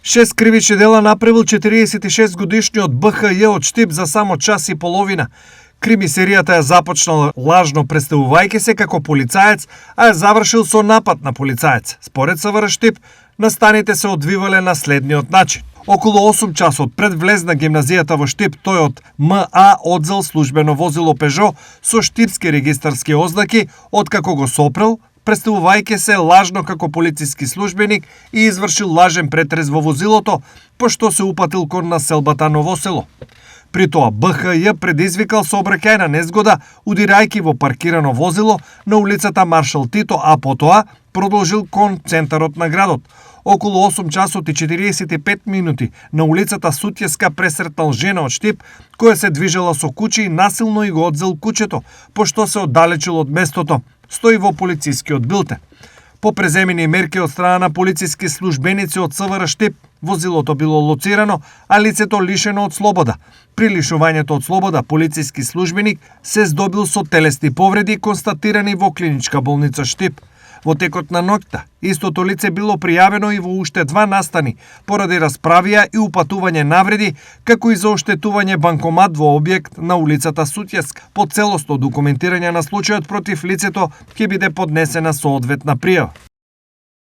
6 кривични дела направил 46 годишниот БХЈ од Штип за само час и половина. Кримисеријата ја започнала лажно представувајќи се како полицаец, а ја завршил со напад на полицаец. Според СВР Штип, настаните се одвивале на следниот начин. Околу 8 часот пред влез на гимназијата во Штип, тој од МА одзел службено возило Пежо со штипски регистарски ознаки, откако го сопрел, представувајќи се лажно како полициски службеник и извршил лажен претрез во возилото, пошто се упатил кон населбата Ново село. При тоа БХЈ предизвикал сообраќајна незгода, удирајќи во паркирано возило на улицата Маршал Тито, а потоа продолжил кон центарот на градот. Околу 8 часот и 45 минути на улицата Сутјеска пресретнал жена од Штип, која се движела со куче и насилно и го одзел кучето, пошто се оддалечил од местото, стои во полицискиот билтен. По преземени мерки од страна на полициски службеници од СВР Штип, возилото било лоцирано, а лицето лишено од слобода. При лишувањето од слобода, полициски службеник се здобил со телесни повреди констатирани во клиничка болница Штип. Во текот на ноќта, истото лице било пријавено и во уште 2 настани, поради расправија и упатување навреди, како и за оштетување банкомат во објект на улицата Сутјеска. По целосно документирање на случајот против лицето ќе биде поднесена соодветна пријава.